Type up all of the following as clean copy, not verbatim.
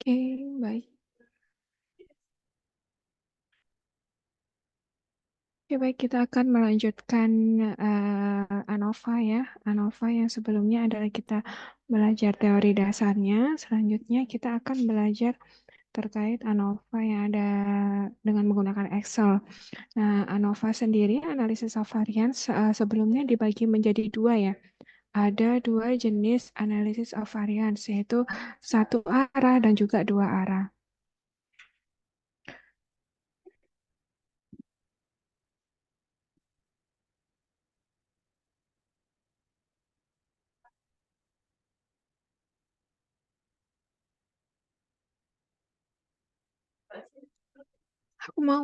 Oke, baik. Oke, baik, kita akan melanjutkan ANOVA ya. ANOVA yang sebelumnya adalah kita belajar teori dasarnya. Selanjutnya kita akan belajar terkait ANOVA yang ada dengan menggunakan Excel. Nah, ANOVA sendiri, analisis of variance, sebelumnya dibagi menjadi dua ya. Ada dua jenis analisis of variance, yaitu satu arah dan juga dua arah. Aku mau.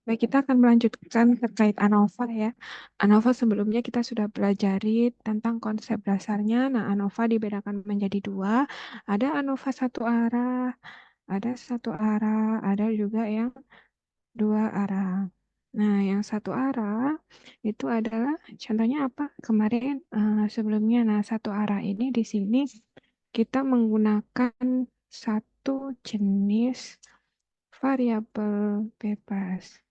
Baik, kita akan melanjutkan terkait ANOVA ya. ANOVA sebelumnya kita sudah pelajari tentang konsep dasarnya. Nah, ANOVA dibedakan menjadi dua. Ada ANOVA satu arah, ada satu arah, ada juga yang dua arah. Nah, yang satu arah itu adalah contohnya apa? Kemarin sebelumnya. Nah, satu arah ini di sini kita menggunakan satu jenis variabel bebas.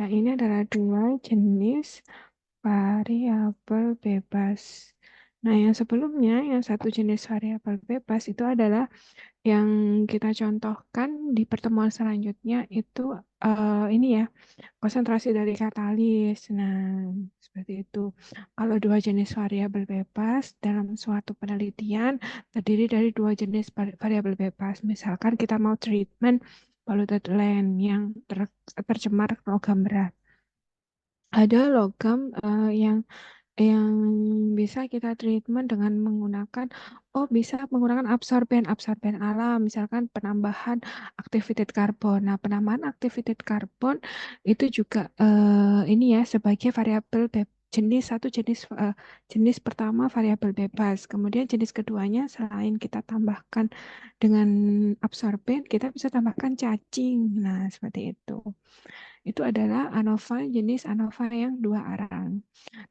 Nah, ini adalah dua jenis variabel bebas. Nah, yang sebelumnya, yang satu jenis variabel bebas itu adalah yang kita contohkan di pertemuan selanjutnya itu ini ya, konsentrasi dari katalis. Nah, seperti itu. Kalau dua jenis variabel bebas dalam suatu penelitian terdiri dari dua jenis variabel bebas. Misalkan kita mau treatment polluted land yang tercemar logam berat. Ada logam yang bisa kita treatment dengan menggunakan, bisa menggunakan absorben, absorben alam, misalkan penambahan aktivitas karbon. Nah, penambahan aktivitas karbon itu juga ini ya sebagai variabel jenis satu jenis pertama variabel bebas. Kemudian jenis keduanya selain kita tambahkan dengan absorben, kita bisa tambahkan cacing. Nah, seperti itu. Itu adalah ANOVA jenis ANOVA yang dua arah.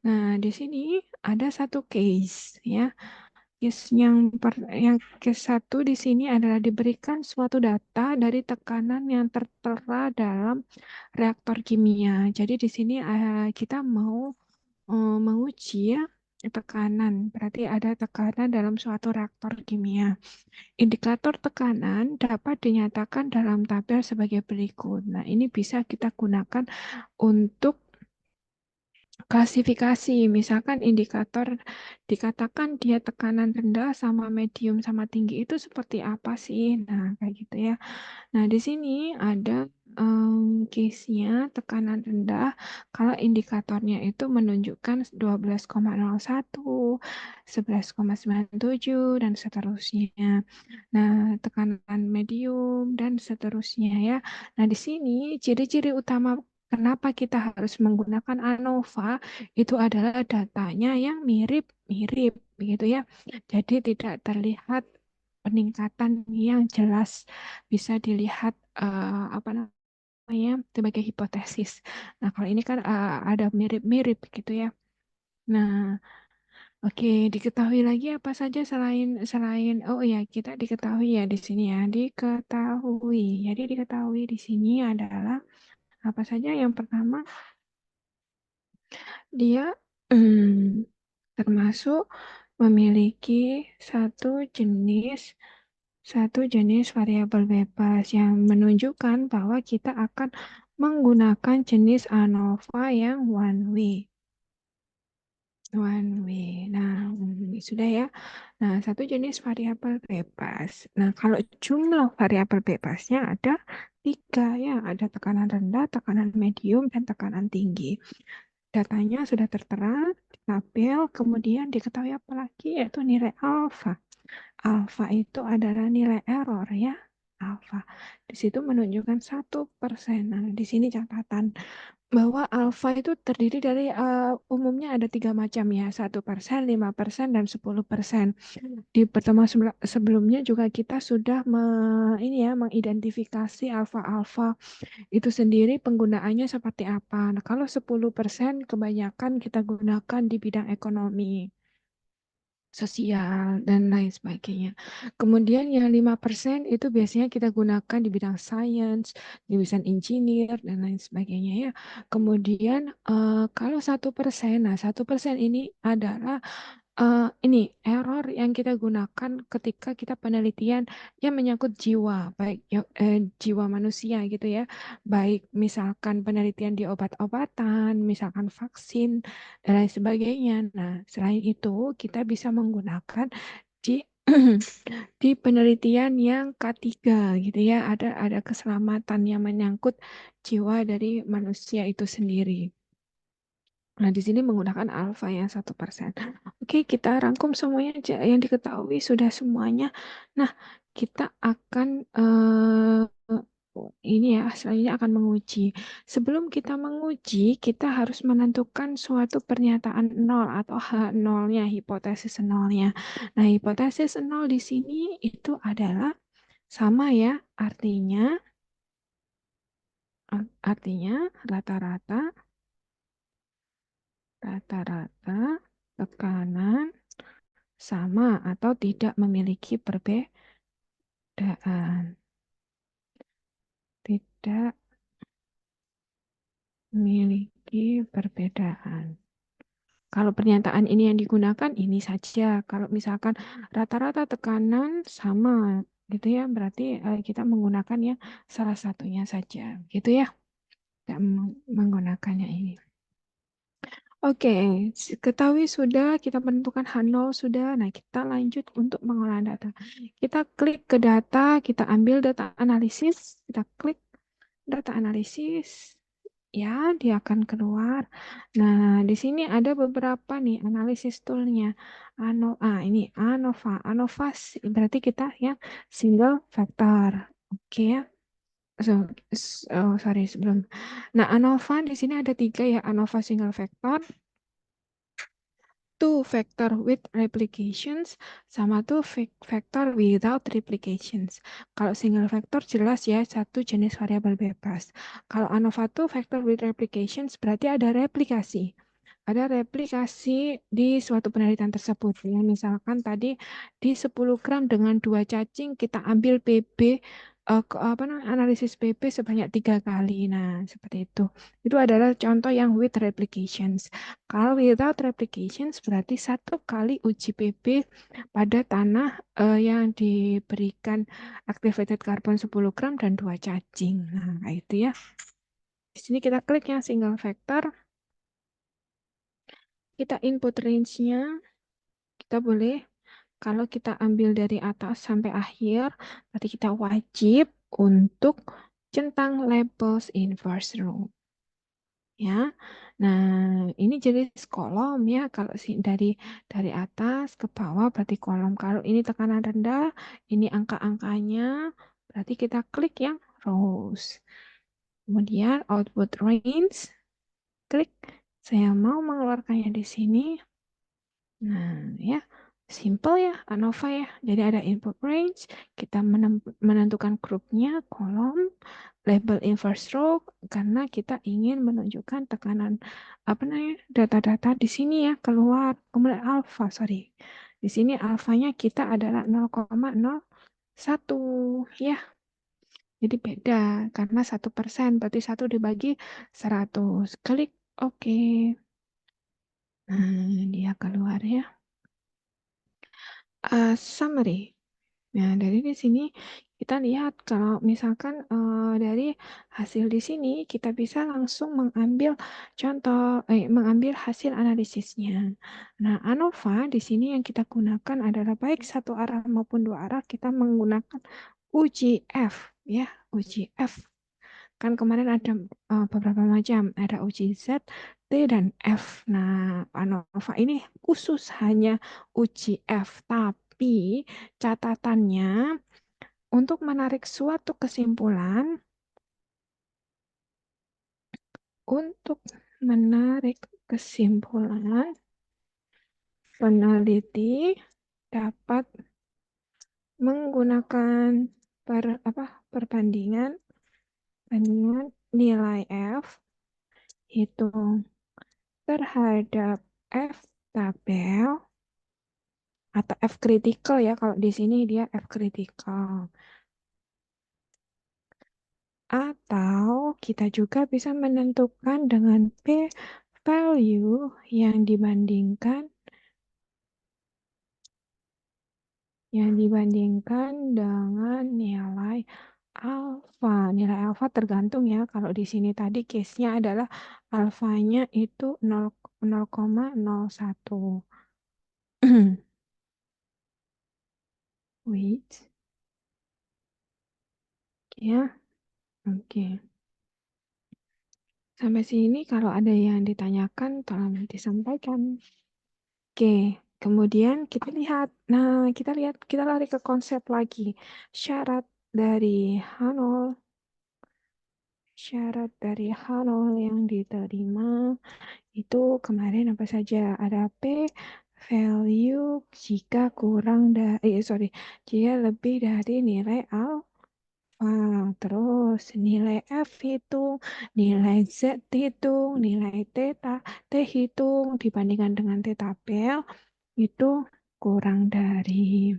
Nah, di sini ada satu case ya. Yang case satu di sini adalah diberikan suatu data dari tekanan yang tertera dalam reaktor kimia. Jadi di sini kita mau menguji ya tekanan. Berarti ada tekanan dalam suatu reaktor kimia. Indikator tekanan dapat dinyatakan dalam tabel sebagai berikut. Nah, ini bisa kita gunakan untuk klasifikasi, misalkan indikator dikatakan dia tekanan rendah sama medium sama tinggi itu seperti apa sih? Nah, kayak gitu ya. Nah, di sini ada case-nya tekanan rendah kalau indikatornya itu menunjukkan 12,01, 11,97 dan seterusnya. Nah, tekanan medium dan seterusnya ya. Nah, di sini ciri-ciri utama kenapa kita harus menggunakan ANOVA itu adalah datanya yang mirip-mirip begitu ya. Jadi tidak terlihat peningkatan yang jelas bisa dilihat apa namanya sebagai hipotesis. Nah, kalau ini kan ada mirip-mirip gitu ya. Nah, oke, diketahui lagi apa saja selain selain oh ya, kita diketahui ya di sini ya, diketahui. Jadi diketahui di sini adalah apa saja? Yang pertama, dia termasuk memiliki satu jenis satu jenis variabel bebas yang menunjukkan bahwa kita akan menggunakan jenis ANOVA yang one way. One way. Nah, sudah ya. Nah, satu jenis variabel bebas. Nah, kalau jumlah variabel bebasnya ada tiga ya. Ada tekanan rendah, tekanan medium, dan tekanan tinggi. Datanya sudah tertera di tabel, kemudian diketahui apa lagi yaitu nilai alfa. Alfa itu adalah nilai error ya. Alfa. Di situ menunjukkan 1%. Nah, di sini catatan bahwa alfa itu terdiri dari umumnya ada tiga macam ya, 1%, 5%, dan 10%. Di pertemuan sebelumnya juga kita sudah ini ya, mengidentifikasi alfa-alfa itu sendiri penggunaannya seperti apa. Nah, kalau 10% kebanyakan kita gunakan di bidang ekonomi, sosial, dan lain sebagainya. Kemudian yang 5% itu biasanya kita gunakan di bidang sains, di bidang engineer, dan lain sebagainya ya. Kemudian kalau 1%, nah 1% ini adalah ini error yang kita gunakan ketika kita penelitian yang menyangkut jiwa, baik jiwa manusia gitu ya, baik misalkan penelitian di obat-obatan, misalkan vaksin dan lain sebagainya. Nah, selain itu kita bisa menggunakan di di penelitian yang K3 gitu ya, ada keselamatan yang menyangkut jiwa dari manusia itu sendiri. Nah, di sini menggunakan alfa yang 1%. Oke, kita rangkum semuanya yang diketahui sudah semuanya. Nah, kita akan ini ya, selanjutnya akan menguji. Sebelum kita menguji, kita harus menentukan suatu pernyataan nol atau H0-nya, hipotesis nolnya. Nah, hipotesis nol di sini itu adalah sama ya, artinya rata-rata rata-rata tekanan sama atau tidak memiliki perbedaan. Tidak memiliki perbedaan. Kalau pernyataan ini yang digunakan, ini saja. Kalau misalkan rata-rata tekanan sama, gitu ya, berarti kita menggunakan ya salah satunya saja, gitu ya. Tidak menggunakannya ini. Oke, ketahui sudah, kita menentukan H0 sudah. Nah, kita lanjut untuk mengolah data. Kita klik ke data, kita ambil data analisis, kita klik data analisis, ya, dia akan keluar. Nah, di sini ada beberapa nih analisis toolnya. Ini ANOVA. ANOVA berarti kita yang single factor. Oke ya. So, sorry sebelum. Nah, ANOVA di sini ada tiga ya. ANOVA single factor, two factor with replications, sama two factor without replications. Kalau single factor jelas ya satu jenis variabel bebas. Kalau ANOVA two factor with replications berarti ada replikasi. Ada replikasi di suatu penelitian tersebut. Ya, misalkan tadi di 10 gram dengan dua cacing kita ambil PB analisis PP sebanyak 3 kali. Nah, seperti itu. Itu adalah contoh yang with replications. Kalau without replications berarti satu kali uji PP pada tanah yang diberikan activated carbon 10 gram dan dua cacing. Nah, itu ya. Di sini kita klik yang single factor. Kita input range-nya. Kita boleh, kalau kita ambil dari atas sampai akhir, berarti kita wajib untuk centang labels inverse row. Ya, nah ini jenis kolom ya. Kalau dari atas ke bawah berarti kolom. Kalau ini tekanan rendah, ini angka-angkanya, berarti kita klik yang rows. Kemudian output range, klik. Saya mau mengeluarkannya di sini. Nah, ya, simple ya, ANOVA ya. Jadi ada input range, kita menentukan grupnya, kolom, label inverse row, karena kita ingin menunjukkan tekanan, apa namanya, data-data di sini ya, keluar. Kemudian alpha, sorry. Di sini alfanya kita adalah 0,01, ya. Jadi beda, karena 1%, berarti 1 dibagi 100. Klik OK. Nah, dia keluar ya. Summary. Nah, dari di sini kita lihat kalau misalkan dari hasil di sini kita bisa langsung mengambil hasil analisisnya. Nah, ANOVA di sini yang kita gunakan adalah baik satu arah maupun dua arah kita menggunakan uji F ya, uji F. Kan kemarin ada beberapa macam, ada uji Z, T, dan F. Nah, ANOVA ini khusus hanya uji F, tapi catatannya untuk menarik suatu kesimpulan, untuk menarik kesimpulan, peneliti dapat menggunakan perbandingan nilai F hitung terhadap F tabel atau F critical ya, kalau di sini dia F critical. Atau kita juga bisa menentukan dengan P value yang dibandingkan dengan nilai alfa. Nilai alfa tergantung ya. Kalau di sini tadi case-nya adalah alfanya itu 0,01. Wait. Ya, oke. Sampai sini kalau ada yang ditanyakan, tolong disampaikan. Oke, kemudian kita lihat. Nah, kita lari ke konsep lagi. Syarat dari Hanol. Syarat dari Hanol yang diterima itu kemarin apa saja? Ada P value jika jika lebih dari nilai alfa. Terus nilai F hitung, nilai Z hitung, nilai T hitung dibandingkan dengan T tabel itu kurang dari.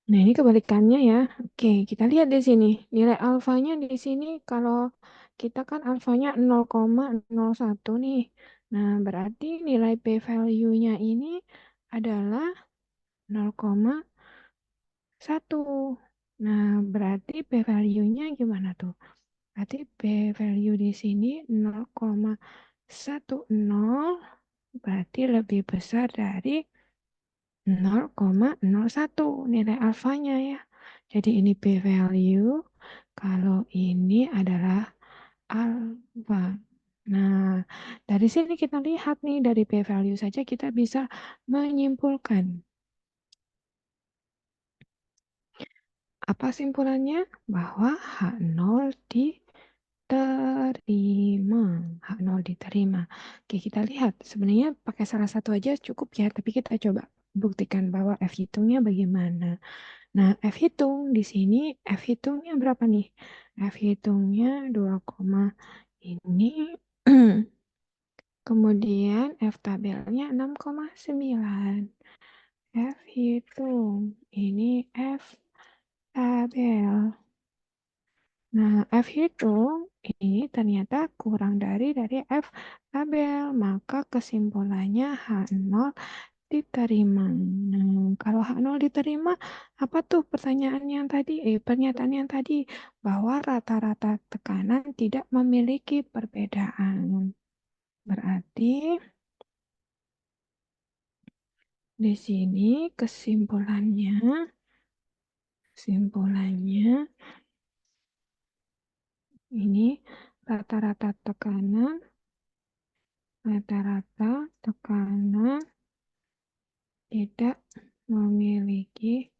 Nah, ini kebalikannya ya. Oke, kita lihat di sini. Nilai alfanya di sini kalau kita kan alfanya 0,01 nih. Nah, berarti nilai P value-nya ini adalah 0,1. Nah, berarti P value-nya gimana tuh? Berarti P value di sini 0,10 berarti lebih besar dari 0,01 nilai alfanya ya. Jadi ini P value, kalau ini adalah alfa. Nah, dari sini kita lihat nih, dari P value saja kita bisa menyimpulkan. Apa simpulannya? Bahwa H0 diterima. H0 diterima. Oke, kita lihat. Sebenarnya pakai salah satu aja cukup ya, tapi kita coba buktikan bahwa F hitungnya bagaimana. Nah, F hitung di sini, F hitungnya berapa nih? F hitungnya 2, ini. Kemudian F tabelnya 6,9. F hitung. Ini F tabel. Nah, F hitung ini ternyata kurang dari F tabel. Maka kesimpulannya H0 diterima. Nah, kalau H0 diterima, apa tuh pernyataan yang tadi bahwa rata-rata tekanan tidak memiliki perbedaan. Berarti di sini kesimpulannya ini rata-rata tekanan tidak memiliki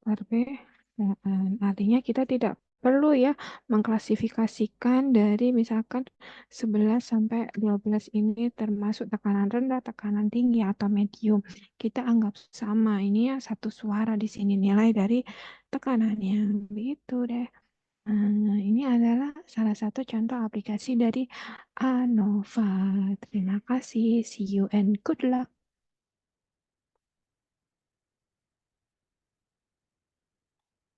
perbedaan. Artinya kita tidak perlu ya mengklasifikasikan dari misalkan 11 sampai 12 ini termasuk tekanan rendah, tekanan tinggi atau medium. Kita anggap sama. Ini ya satu suara di sini nilai dari tekanannya. Begitu deh. Ini adalah salah satu contoh aplikasi dari ANOVA. Terima kasih. See you and good luck.